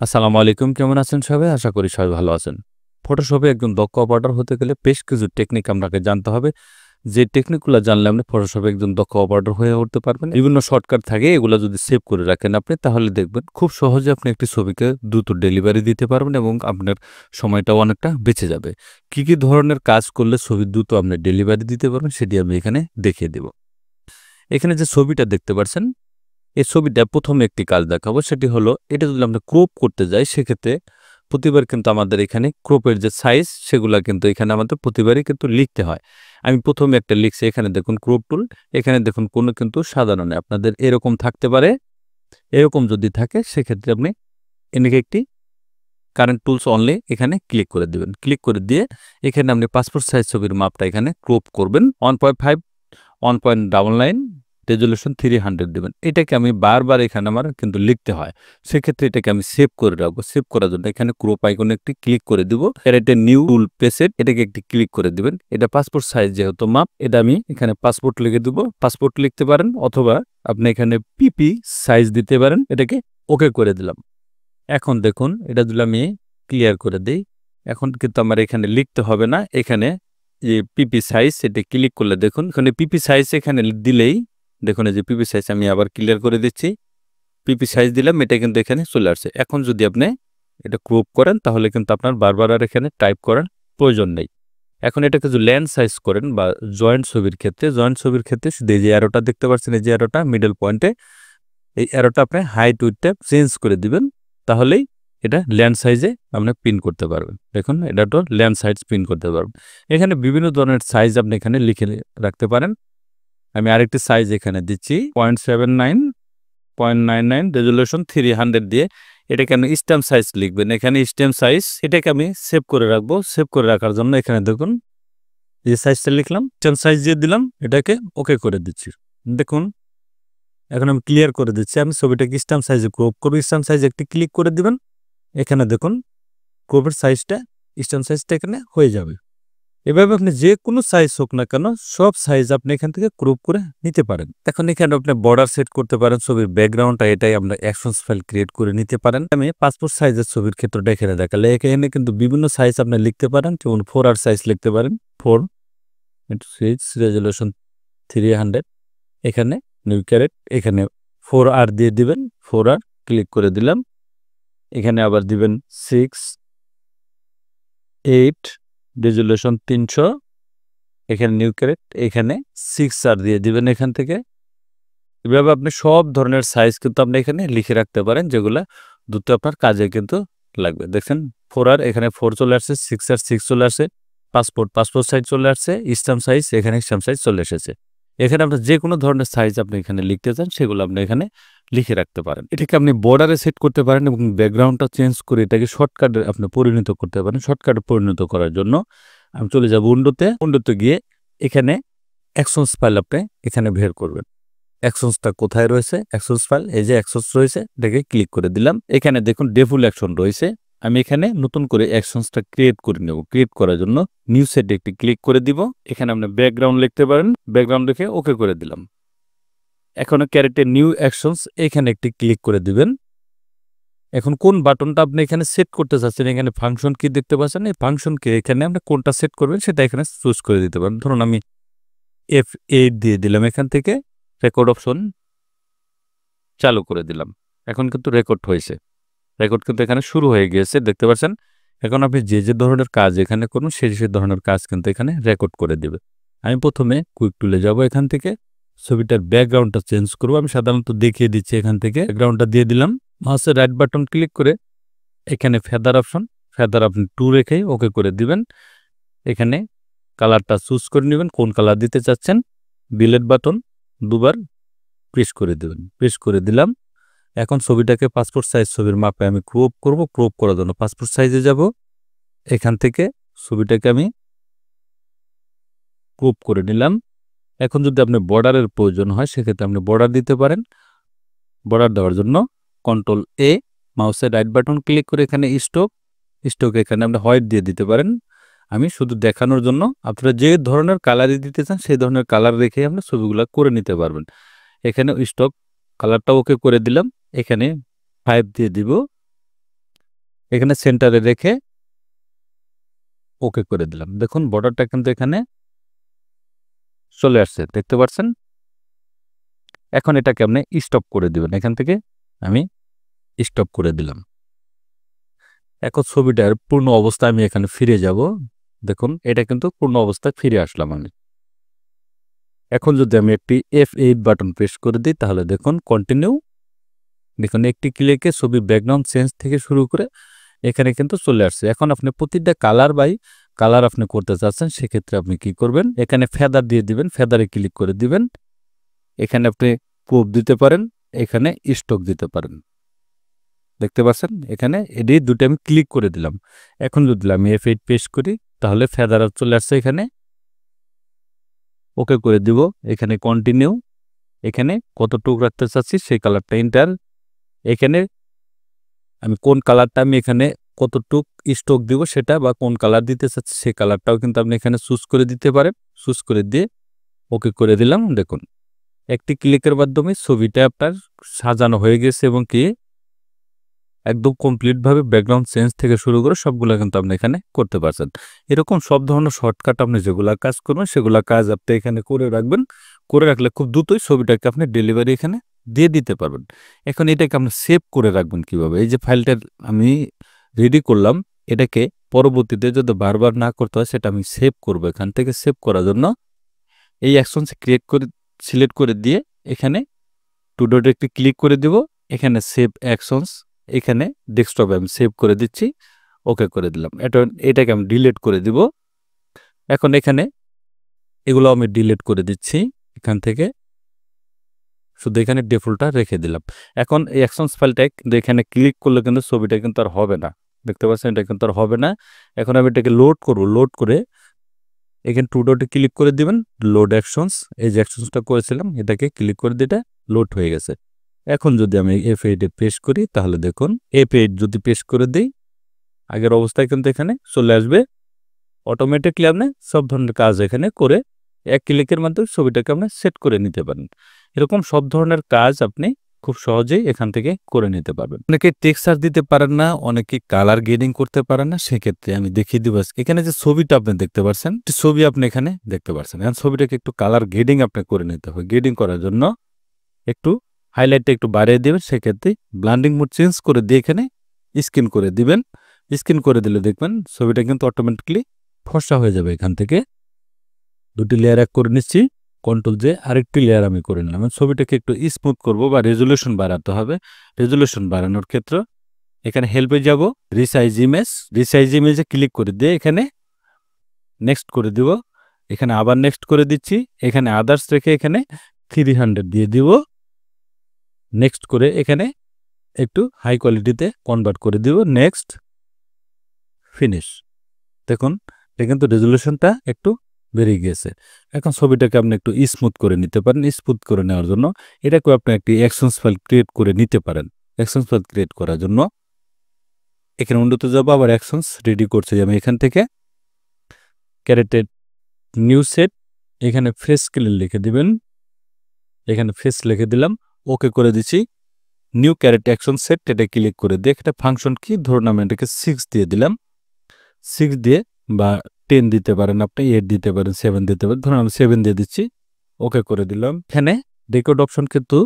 আসসালামু আলাইকুম। কেমন আছেন সবাই? আশা করি সবাই ভালো আছেন। ফটোশপে একজন দক্ষ অপারেটর হতে গেলে বেশ কিছু টেকনিক আপনাকে জানতে হবে। যে টেকনিকগুলো জানলে আপনি ফটোশপে একজন দক্ষ অপারেটর হয়ে উঠতে পারবেন। বিভিন্ন শর্টকাট থাকে, এগুলো যদি সেভ করে রাখেন আপনি, তাহলে দেখবেন খুব সহজে আপনি একটি ছবিকে দ্রুত ডেলিভারি দিতে পারবেন এবং আপনার সময়টাও অনেকটা বেঁচে যাবে। কি ধরনের কাজ করলে ছবি দ্রুত আপনি ডেলিভারি দিতে পারবেন সেটি আমি এখানে দেখিয়ে দেব। এখানে যে ছবিটা দেখতে পাচ্ছেন, এই ছবিটা ১ম একটি কাজ দেখাবো, সেটি হলো এটা যদি আমরা ক্রপ করতে যাই সেক্ষেত্রে প্রতিবার কিন্তু আমাদের এখানে ক্রপের যে সাইজ সেগুলা কিন্তু এখানে আমাদের প্রতিবারই কিন্তু লিখতে হয়। আমি ১ম এ একটা লিখছি, এখানে দেখুন ক্রপ টুল, এখানে দেখুন কোনো কিন্তু সাধারণ নয়। আপনাদের এরকম থাকতে পারে, এরকম যদি থাকে সেক্ষেত্রে আপনি এনেকে একটি কারেন্ট টুলস অনলি এখানে ক্লিক করে দিবেন। ক্লিক করে দিয়ে এখানে আপনি পাসপোর্ট সাইজ ছবির মাপটা এখানে ক্রপ করবেন 1.5 1.99 রেজোলিউশন 300 দিবেন। এটাকে আমি বারবার এখানে আমার কিন্তু লিখতে হয়। সেক্ষেত্রে এটাকে আমি সেভ করে রাখবো। সেভ করার জন্য এখানে ক্রপ আইকনে একটি ক্লিক করে দিব। এর একটা নিউ টুল প্রেসেট, এটাকে একটি ক্লিক করে দিবেন। এটা পাসপোর্ট সাইজ যেহেতু মাপ, এটা আমি এখানে পাসপোর্ট লিখে দিব। পাসপোর্ট লিখতে পারেন অথবা আপনি এখানে পিপি সাইজ দিতে পারেন। এটাকে ওকে করে দিলাম। এখন দেখুন এটা যদি আমি ক্লিয়ার করে দেই, এখন কিন্তু আমার এখানে লিখতে হবে না। এখানে যে পিপি সাইজ এটা ক্লিক করলে দেখুন এখানে পিপি সাইজ এখানে দিলেই দেখুন এই যে পিপি সাইজ আমি আবার ক্লিয়ার করে দিচ্ছি। পিপি সাইজ দিলাম, এটা কিন্তু এখানে চলে আসছে। এখন যদি আপনি এটা ক্রপ করেন তাহলে কিন্তু আপনার বারবার আর এখানে টাইপ করার প্রয়োজন নেই। এখন এটাকে যদি ল্যান্ড সাইজ করেন বা জয়েন্ট ছবির ক্ষেত্রে শুধু এই যে অ্যারোটা দেখতে পাচ্ছেন, এই যে অ্যারোটা মিডল পয়েন্টে, এই অ্যারোটা আপনি হাইট উইডথটা চেঞ্জ করে দিবেন, তাহলেই এটা ল্যান্ড সাইজে আপনি পিন করতে পারবেন। দেখুন এটা তো ল্যান্ড সাইজ পিন করতে পারবেন। এখানে বিভিন্ন ধরনের সাইজ আপনি এখানে লিখে রাখতে পারেন। আমি আরেকটি সাইজ এখানে দিচ্ছি 0.79 0.99 রেজোলিউশন 300 দিয়ে এটাকে আপনি স্ট্যাম্প সাইজ লিখবেন। এখানে স্ট্যাম্প সাইজ এটাকে আমি সেভ করে রাখবো। সেভ করে রাখার জন্য এখানে দেখুন যে সাইজটা লিখলাম, স্ট্যাম্প সাইজ দিয়ে দিলাম, এটাকে ওকে করে দিচ্ছি। দেখুন এখন আমি ক্লিয়ার করে দিচ্ছি। আমি ছবিটাকে স্ট্যাম্প সাইজে ক্রপ করবো। স্ট্যাম্প সাইজে একটি ক্লিক করে দিবেন। এখানে দেখুন ক্রপের সাইজটা, স্ট্যাম্প সাইজটা এখানে হয়ে যাবে। এভাবে আপনি যে কোনো সাইজ হোক না কেন সব সাইজ আপনি এখান থেকে ক্রপ করে নিতে পারেন। এখন এখানে আপনি বর্ডার সেট করতে পারেন, ছবির ব্যাকগ্রাউন্ডটা এটাই আমরা অ্যাকশনস ফাইল ক্রিয়েট করে নিতে পারেন। আমি পাসপোর্ট সাইজের ছবির ক্ষেত্রটা এখানে দেখালে এখানে কিন্তু বিভিন্ন সাইজ আপনি লিখতে পারেন। যেমন 4R সাইজ লিখতে পারেন, 4:6 রেজোলিউশন 300। এখানে নিউ ক্যারেট, এখানে 4R দিয়ে দিবেন। 4R ক্লিক করে দিলাম। এখানে আবার দিবেন 6:8 রেজোলিউশন 300। এখানে নিউ ক্যারেট, এখানে 6R দিয়ে দিবেন এখান থেকে। এভাবে আপনি সব ধরনের সাইজ কিন্তু আপনি এখানে লিখে রাখতে পারেন, যেগুলা দ্রুত আপনার কাজে কিন্তু লাগবে। দেখছেন 4R এখানে 4 চলে আসছে, 6R 6 চলে আসছে, পাসপোর্ট সাইজ চলে আসছে, স্ট্যাম্প সাইজ এখানে স্ট্যাম্প সাইজ চলে এসেছে। এখানে আপনার যে কোনো ধরনের সাইজ আপনি এখানে লিখতে চান সেগুলো আপনি এখানে লিখে রাখতে পারেন। এটাকে আপনি বর্ডারে সেট করতে পারেন এবং ব্যাকগ্রাউন্ডটা চেঞ্জ করে এটাকে শর্টকাটে আপনি পরিণত করতে পারেন। শর্টকাটে পরিণত করার জন্য আমি চলে যাব উইন্ডোতে গিয়ে এখানে অ্যাকশনস ফাইল আপনি এখানে বের করবেন। অ্যাকশনসটা কোথায় রয়েছে? অ্যাকশনস ফাইল, এই যে অ্যাকশনস রয়েছে এটাকে ক্লিক করে দিলাম। এখানে দেখুন ডেফুল অ্যাকশন রয়েছে। আমি এখানে নতুন করে অ্যাকশনসটা ক্রিয়েট করে নেব। ক্রিয়েট করার জন্য নিউ সেটে একটি ক্লিক করে দিব। এখানে আপনি ব্যাকগ্রাউন্ড লিখতে পারেন, ব্যাকগ্রাউন্ড লিখে ওকে করে দিলাম। এখন ক্যারেক্টার নিউ অ্যাকশনস এখানে একটি ক্লিক করে দিবেন। এখন কোন বাটনটা আপনি এখানে সেট করতে চাচ্ছেন, এখানে ফাংশন কি দেখতে পাচ্ছেন, এই ফাংশন কি এখানে আপনি কোনটা সেট করবেন সেটা এখানে চুজ করে দিতে পারেন। ধরুন আমি F8 দিয়ে দিলাম, এখান থেকে রেকর্ড অপশন চালু করে দিলাম। এখন কিন্তু রেকর্ড হয়েছে, রেকর্ড কিন্তু এখানে শুরু হয়ে গিয়েছে দেখতে পাচ্ছেন। এখন আপনি যে ধরনের কাজ এখানে করুন সেই ধরনের কাজ কিন্তু এখানে রেকর্ড করে দিবে। আমি প্রথমে কুইক টুলে যাব, এখান থেকে ছবিটার ব্যাকগ্রাউন্ডটা চেঞ্জ করবো। আমি সাধারণত দেখিয়ে দিচ্ছি, এখান থেকে ব্যাকগ্রাউন্ডটা দিয়ে দিলাম। মাউসের রাইট বাটন ক্লিক করে এখানে ফেদার অপশন, ফেদার আপনি 2 রেখে ওকে করে দিবেন। এখানে কালারটা চুজ করে নেবেন, কোন কালার দিতে চাচ্ছেন। ডিলিট বাটন দুবার প্রেস করে দেবেন, প্রেস করে দিলাম। এখন ছবিটাকে পাসপোর্ট সাইজ ছবির মাপে আমি ক্রপ করব। ক্রপ করার জন্য পাসপোর্ট সাইজে যাব, এখান থেকে ছবিটাকে আমি ক্রপ করে নিলাম। এখন যদি আপনি বর্ডারের প্রয়োজন হয় সেক্ষেত্রে আপনি বর্ডার দিতে পারেন। বর্ডার দেওয়ার জন্য কন্ট্রোল এ, মাউসের রাইট বাটন ক্লিক করে এখানে স্টোক এখানে আপনি হোয়াইট দিয়ে দিতে পারেন। আমি শুধু দেখানোর জন্য, আপনারা যে ধরনের কালারই দিতে চান সেই ধরনের কালার রেখে আপনি ছবিগুলো করে নিতে পারবেন। এখানে স্টক কালারটা ওকে করে দিলাম। এখানে 5 দিয়ে দিব। এখানে সেন্টারে রেখে ওকে করে দিলাম। দেখুন বর্ডারটা কিন্তু এখানে চলে আসছে, দেখতে পাচ্ছেন। এখন এটাকে আপনি স্টপ করে দিবেন, এখান থেকে আমি স্টপ করে দিলাম। এখন ছবিটার পূর্ণ অবস্থায় আমি এখানে ফিরে যাব। দেখুন এটা কিন্তু পূর্ণ অবস্থায় ফিরে আসলাম আমি। এখন যদি আমি একটি F8 বাটন প্রেস করে দিই তাহলে দেখুন কন্টিনিউ, দেখুন একটি ক্লিকে ছবি ব্যাকগ্রাউন্ড চেঞ্জ থেকে শুরু করে এখানে কিন্তু চলে আসছে। এখন আপনি প্রতিটা কালার আপনি করতে চাচ্ছেন, সেক্ষেত্রে আপনি কি করবেন, এখানে ফেদার দিয়ে দিবেন, ফেদারে ক্লিক করে দিবেন। এখানে আপনি পোপ দিতে পারেন, এখানে স্ট্রোক দিতে পারেন, দেখতে পাচ্ছেন। এখানে এটি দুটো আমি ক্লিক করে দিলাম। এখন যদি আমি F8 পেস্ট করি তাহলে ফেদার চলে আসছে এখানে, ওকে করে দিব। এখানে কন্টিনিউ, এখানে কতটুকু রাখতে চাচ্ছি সেই কালারটা এন্টার। এখানে আমি কোন কালারটা আমি এখানে কতটুক স্ট্রোক দিব সেটা, বা কোন কালার দিতে চাচ্ছি সেই কালারটাও কিন্তু আপনি এখানে চুজ করে দিতে পারেন। চুজ করে দিয়ে ওকে করে দিলাম। দেখুন একটি ক্লিকের মাধ্যমে ছবিটা আপনার সাজানো হয়ে গেছে এবং কি একদম কমপ্লিটভাবে ব্যাকগ্রাউন্ড চেঞ্জ থেকে শুরু করে সবগুলো কিন্তু আপনি এখানে করতে পারছেন। এরকম সব ধরনের শর্টকাট আপনি যেগুলা কাজ করবেন সেগুলা কাজ আপনি এখানে করে রাখবেন। করে রাখলে খুব দ্রুতই ছবিটাকে আপনি ডেলিভারি এখানে দিয়ে দিতে পারবেন। এখন এটাকে আপনি সেভ করে রাখবেন কিভাবে, এই যে ফাইলটা আমি রেডি করলাম, এটাকে পরবর্তীতে যদি বারবার না করতে হয় সেটা আমি সেভ করব। এখান থেকে সেভ করার জন্য এই অ্যাকশনস ক্রিয়েট করে সিলেক্ট করে দিয়ে এখানে টু ডটে একটি ক্লিক করে দিব। এখানে সেভ অ্যাকশনস, এখানে ডেস্কটপে আমি সেভ করে দিচ্ছি, ওকে করে দিলাম। এটাকে আমি ডিলিট করে দিব। এখন এখানে এগুলো আমি ডিলিট করে দিচ্ছি এখান থেকে, শুধু এখানে ডিফল্টটা রেখে দিলাম। এখন এই অ্যাকশনস ফাইলটা কিন্তু এখানে ক্লিক করলে কিন্তু ছবিটা কিন্তু আর হবে না, দেখতে পাচ্ছেন, এটা কিন্তু আর হবে না। এখন আমি এটাকে লোড করব, লোড করে এখানে টু ডটে ক্লিক করে দিবেন, লোড অ্যাকশনস, এই যে অ্যাকশনসটা করেছিলাম এটাকে ক্লিক করে দিয়ে এটা লোড হয়ে গেছে। এখন যদি আমি F8 পেস্ট করি তাহলে দেখুন F8 যদি পেস্ট করে দিই আগের অবস্থায় কিন্তু এখানে চলে আসবে। অটোমেটিকলি আপনি সব ধরনের কাজ এখানে করে এক ক্লিকের মাধ্যমে ছবিটাকে আপনি সেট করে নিতে পারেন। এরকম সব ধরনের কাজ আপনি খুব সহজেই এখান থেকে করে নিতে পারবেন। অনেকে টেক্সচার দিতে পারেন না, অনেকে কালার গ্রেডিং করতে পারেন না, সেক্ষেত্রে আমি দেখিয়ে দিব। এখানে যে ছবিটা আপনি দেখতে পাচ্ছেন, ছবি আপনি এখানে দেখতে পাচ্ছেন। এখন ছবিটাকে একটু কালার গ্রেডিং আপনি করে নিতে হবে। গ্রেডিং করার জন্য একটু হাইলাইটটা একটু বাড়িয়ে দেবেন, সেক্ষেত্রে ব্লান্ডিং মোড চেঞ্জ করে দিয়ে এখানে স্ক্রিন করে দিবেন। স্ক্রিন করে দিলে দেখবেন ছবিটা কিন্তু অটোমেটিকলি ফর্সা হয়ে যাবে। এখান থেকে দুটি লেয়ার এক করে নিচ্ছি, কন্ট্রোল জে আরেকটি লেয়ার আমি করে নিলাম। ছবিটাকে একটু স্মুথ করব বা রেজুলেশন বাড়াতে হবে। রেজুলেশন বাড়ানোর ক্ষেত্রে এখানে হেল্পে যাব, রিসাইজ ইমেজে ক্লিক করে দিয়ে এখানে নেক্সট করে দিব। এখানে আবার নেক্সট করে দিচ্ছি, এখানে আদার্স রেখে এখানে 300 দিয়ে দিব। নেক্সট করে এখানে একটু হাই কোয়ালিটিতে কনভার্ট করে দিব, নেক্সট, ফিনিশ। দেখুন এটা কিন্তু রেজুলেশনটা একটু বেড়ে গিয়েছে। এখন ছবিটাকে আপনি একটু স্মুথ করে নিতে পারেন। স্মুথ করে নেওয়ার জন্য এটাকে আপনি একটি অ্যাকশনস ফাইল ক্রিয়েট করে নিতে পারেন। অ্যাকশনস ফাইল ক্রিয়েট করার জন্য এখানে উন্নতে যাব, আবার অ্যাকশনস রেডি করছি আমি। এখান থেকে ক্যারেক্টার নিউ সেট, এখানে ফেস স্কেল লিখে দিবেন, এখানে ফেস লিখে দিলাম, ওকে করে দিচ্ছি। নিউ ক্যারেক্টার অ্যাকশন সেট, এটা ক্লিক করে দিয়ে একটা ফাংশন কি ধরুন আমি এটাকে 6 দিয়ে দিলাম। 6 দিয়ে বা 10 দিতে পারেন, আপনি 8 দিতে পারেন, 7 দিতে পারেন, ধরুন আমি 7 দিয়ে দিচ্ছি, ওকে করে দিলাম। এখানে রেকর্ড অপশন কিন্তু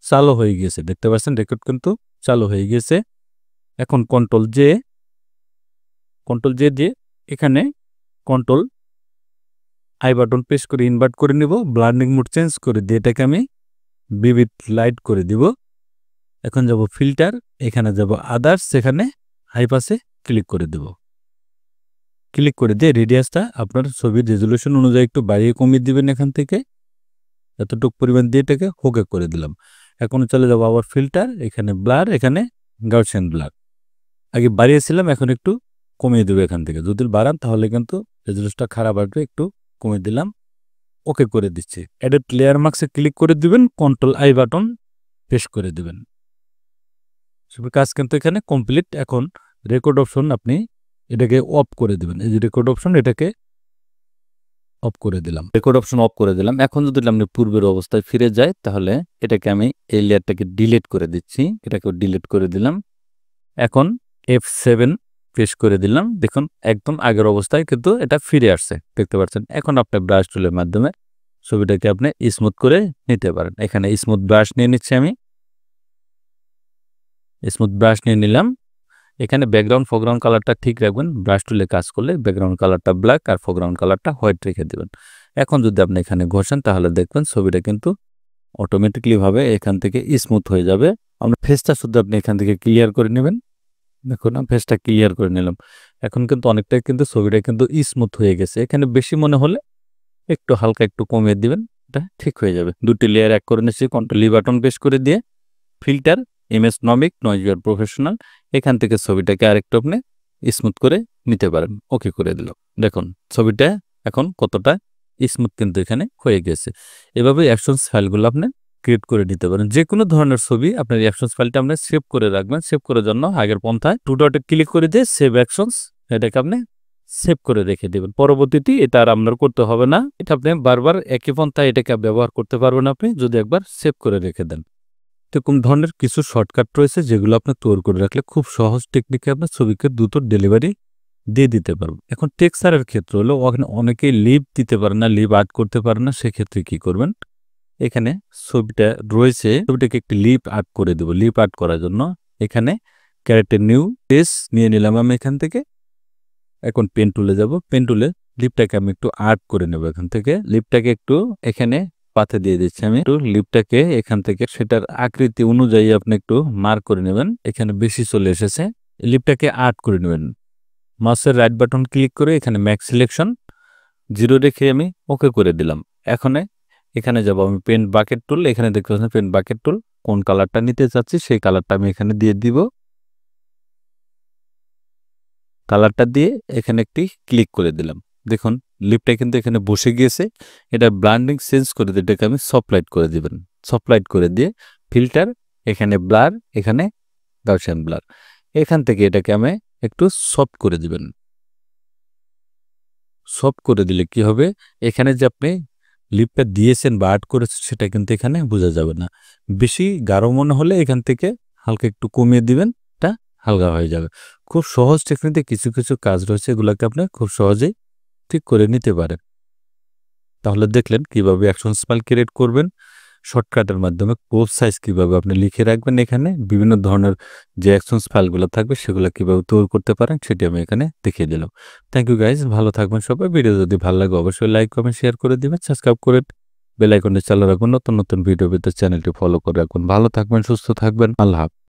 চালু হয়ে গিয়েছে, দেখতে পাচ্ছেন রেকর্ড কিন্তু চালু হয়ে গিয়েছে। এখন কন্ট্রোল জে দিয়ে এখানে কন্ট্রোল আই বাটন প্রেস করে ইনভার্ট করে নিব। ব্লান্ডিং মোড চেঞ্জ করে দিয়ে এটাকে আমি ভিভিড লাইট করে দিব। এখন যাব ফিল্টার, এখানে যাব আদার্স, সেখানে হাই পাসে ক্লিক করে দেব। ক্লিক করে দিয়ে রেডিয়াসটা আপনার ছবির রেজুলেশন অনুযায়ী একটু বাড়িয়ে কমিয়ে দিবেন। এখান থেকে এতটুকু পরিমাণ দিয়ে এটাকে ওকে করে দিলাম। এখন চলে যাব আবার ফিল্টার, এখানে ব্লার, এখানে গাউসিয়ান ব্লার। আগে বাড়িয়েছিলাম, এখন একটু কমিয়ে দেবো। এখান থেকে যদি বাড়ান তাহলে কিন্তু রেজুলেশনটা খারাপ আসবে, একটু কমিয়ে দিলাম, ওকে করে দিচ্ছি। এডিট লেয়ার মার্কসে ক্লিক করে দিবেন, কন্ট্রোল আই বাটন প্রেস করে দিবেন। কাজ কিন্তু এখানে কমপ্লিট। এখন রেকর্ড অপশন আপনি এটাকে অফ করে দিবেন। এই যে রেকর্ড অপশন, এটাকে অফ করে দিলাম। রেকর্ড অপশন অফ করে দিলাম। এখন যদি আপনি পূর্বের অবস্থায় ফিরে যাই তাহলে এটাকে আমি এই লেয়ারটাকে ডিলিট করে দিচ্ছি, এটাকে ডিলিট করে দিলাম। এখন F7 প্রেস করে দিলাম, দেখুন একদম আগের অবস্থায় কিন্তু এটা ফিরে আসছে, দেখতে পাচ্ছেন। এখন আপনি ব্রাশ টুলের মাধ্যমে ছবিটাকে আপনি স্মুথ করে নিতে পারেন। এখানে স্মুথ ব্রাশ নিয়ে নিচ্ছি, আমি স্মুথ ব্রাশ নিয়ে নিলাম। এখানে ব্যাকগ্রাউন্ড ফোরগ্রাউন্ড কালারটা ঠিক রাখবেন। ব্রাশ টুলে কাজ করলে ব্যাকগ্রাউন্ড কালারটা ব্ল্যাক আর ফোরগ্রাউন্ড কালারটা হোয়াইট রেখে দেবেন। এখন যদি আপনি এখানে ঘষেন তাহলে দেখবেন ছবিটা কিন্তু অটোমেটিকলি ভাবে এখান থেকে স্মুথ হয়ে যাবে। আমরা ফেসটা শুধু আপনি এখান থেকে ক্লিয়ার করে নেবেন। দেখুন আমি ফেসটা ক্লিয়ার করে নিলাম। এখন কিন্তু অনেকটাই কিন্তু ছবিটা কিন্তু স্মুথ হয়ে গেছে। এখানে বেশি মনে হলে একটু হালকা একটু কমিয়ে দিবেন, এটা ঠিক হয়ে যাবে। দুটি লেয়ার এক করে নিচ্ছি, কন্ট্রোল বাটন প্রেস করে দিয়ে ফিল্টার ইমেজ নমিক নয়েজ ইয়ার প্রফেশনাল, এখান থেকে ছবিটাকে আরেকটু আপনি স্মুথ করে নিতে পারেন। ওকে করে দিল। দেখুন ছবিটা এখন কতটা স্মুথ কিন্তু এখানে হয়ে গেছে। এভাবে অ্যাকশনস ফাইলগুলো আপনি ক্রিয়েট করে নিতে পারেন। যে কোনো ধরনের ছবি আপনার অ্যাকশনস ফাইলটা আপনি সেভ করে রাখবেন। সেভ করার জন্য আগের পন্থায় টু ডটে ক্লিক করে দিয়ে সেভ অ্যাকশনস, এটাকে আপনি সেভ করে রেখে দেবেন। পরবর্তীতে এটা আর আপনার করতে হবে না। এটা আপনি বারবার একই পন্থায় এটাকে ব্যবহার করতে পারবেন আপনি যদি একবার সেভ করে রেখে দেন। এরকম ধরনের কিছু শর্টকাট রয়েছে যেগুলো আপনি তৈরি করে রাখলে খুব সহজ টেকনিকে আপনার ছবিকে দ্রুত ডেলিভারি দিয়ে দিতে পারবেন। এখন টেক্সচারের ক্ষেত্রে হলো অনেকেই লিপ দিতে পারে না, লিপ আর্ট করতে পারে না। সেক্ষেত্রে কি করবেন, এখানে ছবিটা রয়েছে, ছবিটাকে একটি লিপ আর্ট করে দেবো। লিপ আর্ট করার জন্য এখানে ক্যারেক্টার নিউ পেজ নিয়ে নিলাম আমি এখান থেকে। এখন পেন টুলে যাব, পেন টুলে লিপটাকে আমি একটু আর্ট করে নেব। এখান থেকে লিপটাকে একটু এখানে পাতে দিয়ে দিচ্ছি আমি। একটু লিপটাকে এখান থেকে সেটার আকৃতি অনুযায়ী আপনি একটু মার্ক করে নেবেন। এখানে বেশি চলে এসেছে, লিপটাকে আর্ট করে নেবেন। মাউসের রাইট বাটন ক্লিক করে এখানে ম্যাক্স সিলেকশন 0 রেখে আমি ওকে করে দিলাম। এখন এখানে যাব আমি পেন বাকেট টুল, এখানে দেখতে পাচ্ছেন পেন বাকেট টুল, কোন কালারটা নিতে চাচ্ছি সেই কালারটা আমি এখানে দিয়ে দিব। কালারটা দিয়ে এখানে একটি ক্লিক করে দিলাম। দেখুন লিপটা কিন্তু এখানে বসে গিয়েছে। এটা ব্লান্ডিং চেঞ্জ করে দিয়ে এটাকে আমি সফট লাইট করে দিবেন। সফট লাইট করে দিয়ে ফিল্টার, এখানে ব্লার, এখানে গাউসিয়ান ব্লার, এখান থেকে এটাকে আমি একটু সফট করে দিবেন। সফট করে দিলে কি হবে, এখানে যে আপনি লিপটা দিয়েছেন বা আর্ট করেছেন সেটা কিন্তু এখানে বোঝা যাবে না। বেশি গাঢ় মনে হলে এখান থেকে হালকা একটু কমিয়ে দিবেন, এটা হালকা হয়ে যাবে। খুব সহজ টেকনিকে কিছু কিছু কাজ রয়েছে, এগুলোকে আপনি খুব সহজেই ঠিক করে নিতে পারেন। তাহলে দেখলেন কিভাবে অ্যাকশনস ফাইল ক্রিয়েট করবেন, শর্টকাটের মাধ্যমে কোড সাইজ কিভাবে আপনি লিখে রাখবেন, এখানে বিভিন্ন ধরনের যে অ্যাকশনস ফাইলগুলো থাকবে সেগুলো কিভাবে তৈরি করতে পারেন সেটি আমি এখানে দেখিয়ে দিলাম। থ্যাংক ইউ গাইজ, ভালো থাকবেন সবাই। ভিডিও যদি ভালো লাগে অবশ্যই লাইক কমেন্ট শেয়ার করে দিবেন, সাবস্ক্রাইব করে বেল আইকনটি চালু রাখবেন। নতুন নতুন ভিডিও পেতে চ্যানেলটি ফলো করে রাখুন। ভালো থাকবেন, সুস্থ থাকবেন, আল্লাহ হাফেজ।